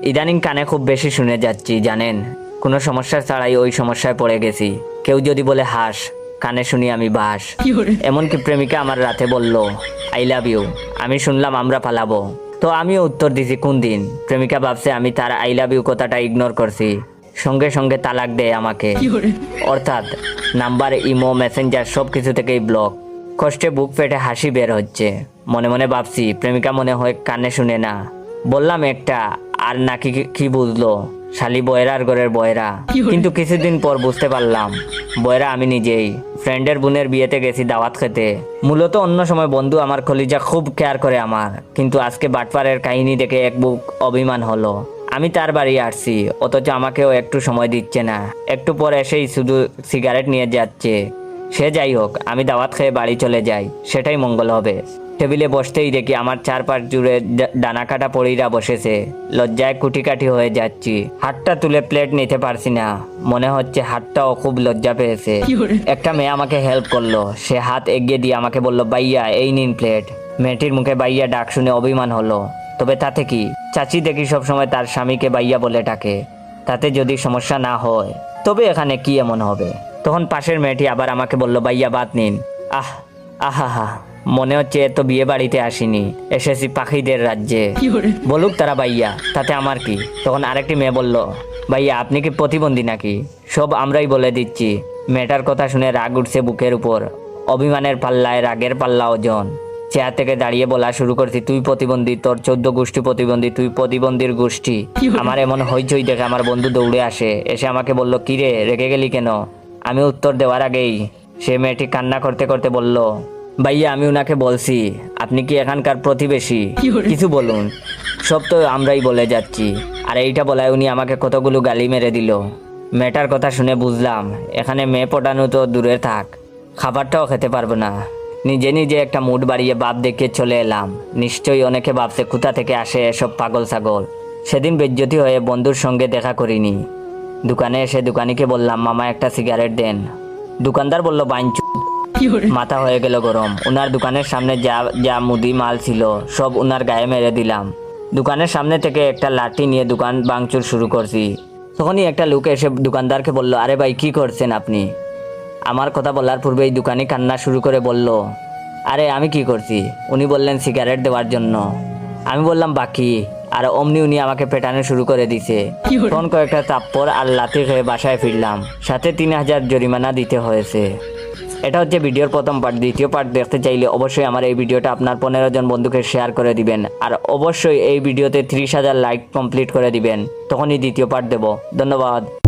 ইদানিং কানে খুব বেশি শুনে যাচ্ছি জানেন, কোনো সমস্যা ছাড়াই ওই সমস্যায় পড়ে গেছি। কেউ যদি বলে হাস, কানে শুনি আমি বাস। এমনকি প্রেমিকা আমার রাতে বলল আই লাভ ইউ, আমি শুনলাম আমরা পালাবো। তো আমিও উত্তর দিছি কোন দিন। প্রেমিকা ভাবছে আমি তার আই লাভ ইউ কথাটা ইগনোর করছি, সঙ্গে সঙ্গে তালাক দেয় আমাকে। অর্থাৎ নাম্বার, ইমো, মেসেঞ্জার সব কিছু থেকেই ব্লক। কষ্টে বুক পেটে হাসি বের হচ্ছে। মনে মনে ভাবছি প্রেমিকা মনে হয় কানে শুনে না। বললাম একটা, আর নাকি কি বুঝলো, শালি বয়রার ঘরের বয়রা। কিন্তু কিছুদিন পর বুঝতে পারলাম বয়রা আমি নিজেই। ফ্রেন্ডের বোনের বিয়েতে গেছি দাওয়াত খেতে। মূলত অন্য সময় বন্ধু আমার কলিজা খুব কেয়ার করে আমার, কিন্তু আজকে বাটপারের কাহিনী দেখে এক বুক অভিমান হলো। আমি তার বাড়ি আসছি, অথচ আমাকেও একটু সময় দিচ্ছে না। একটু পর এসেই শুধু সিগারেট নিয়ে যাচ্ছে। সে যাই হোক, আমি দাওয়াত খেয়ে বাড়ি চলে যাই, সেটাই মঙ্গল হবে। টেবিলে বসতেই দেখি আমার চারপাশ জুড়ে ডানা কাটা পড়িরা বসেছে। লজ্জায় কুটিকাটি হয়ে যাচ্ছি। হাতটা তুলে প্লেট নিতে পারছি না, মনে হচ্ছে হাতটাও খুব লজ্জা পেয়েছে। একটা মেয়ে আমাকে হেল্প করলো। সে হাত এগিয়ে দিয়ে আমাকে বলল বাইয়া এই নিন প্লেট। মেয়েটির মুখে বাইয়া ডাক শুনে অভিমান হলো। তবে তাতে কি, চাচি দেখি সবসময় তার স্বামীকে বাইয়া বলে ডাকে। তাতে যদি সমস্যা না হয় তবে এখানে কি এমন হবে। তখন পাশের মেয়েটি আবার আমাকে বলল বাইয়া ভাত নিন। আহা, মনে হচ্ছে এত বিয়ে বাড়িতে আসিনি, এসেছি পাখিদের রাজ্যে। বলুক তারা বাইয়া, তাতে আমার কি। তখন আরেকটি মেয়ে বলল ভাইয়া আপনি কি প্রতিবন্ধী নাকি? সব আমরাই বলে দিচ্ছি। মেয়েটার কথা শুনে রাগ উঠছে বুকের উপর। অভিমানের পাল্লায় রাগের পাল্লা ওজন। চেয়ার থেকে দাঁড়িয়ে বলা শুরু করছি তুই প্রতিবন্ধী, তোর 14 গোষ্ঠী প্রতিবন্ধী, তুই প্রতিবন্ধীর গোষ্ঠী। আমার এমন হইচই দেখে আমার বন্ধু দৌড়ে আসে, এসে আমাকে বলল কিরে রেগে গেলি কেন? আমি উত্তর দেওয়ার আগেই সে মেয়েটি কান্না করতে করতে বলল ভাইয়া আমি উনাকে বলছি আপনি কি এখানকার প্রতিবেশী, কিছু বলুন। সব তো আমরাই বলে যাচ্ছি। আর এইটা বলায় উনি আমাকে কতগুলো গালি মেরে দিল। মেয়েটার কথা শুনে বুঝলাম এখানে মেয়ে পটানো তো দূরে থাক, খাবারটাও খেতে পারবো না। নিজে নিজে একটা মুড বাড়িয়ে বাপ দেখে চলে এলাম। নিশ্চয়ই অনেকে ভাবছে কোথা থেকে আসে এসব পাগল ছাগল। সেদিন বেজ্জতি হয়ে বন্ধুর সঙ্গে দেখা করিনি। দোকানে এসে দোকানিকে বললাম মামা একটা সিগারেট দেন। দোকানদার বলল বাইঞ্চু। মাথা হয়ে গেল গরম। উনার দোকানের সামনে যা মুদি মাল ছিল সব উনার গায়ে মেরে দিলাম। দোকানের সামনে থেকে একটা লাঠি নিয়ে দোকান ভাঙচুর শুরু করছি। তখনই একটা লোক এসে দোকানদারকে বলল আরে ভাই কি করছেন আপনি? আমার কথা বলার পূর্বেই দোকানি কান্না শুরু করে বলল আরে আমি কি করছি? উনি বললেন সিগারেট দেওয়ার জন্য। আমি বললাম বাকি। আর অমনি উনি আমাকে পেটানো শুরু করে দিছে। তখন কয়েকটা থাপ্পড় আর লাথি খেয়ে বাসায় ফিরলাম, সাথে 3000 জরিমানা দিতে হয়েছে। এটা হচ্ছে ভিডিওর প্রথম পার্ট। দ্বিতীয় পার্ট দেখতে চাইলে অবশ্যই আমার এই ভিডিওটা আপনার 15 জন বন্ধুকে শেয়ার করে দিবেন। আর অবশ্যই এই ভিডিওতে 30,000 লাইক কমপ্লিট করে দিবেন, তখনই দ্বিতীয় পার্ট দেব। ধন্যবাদ।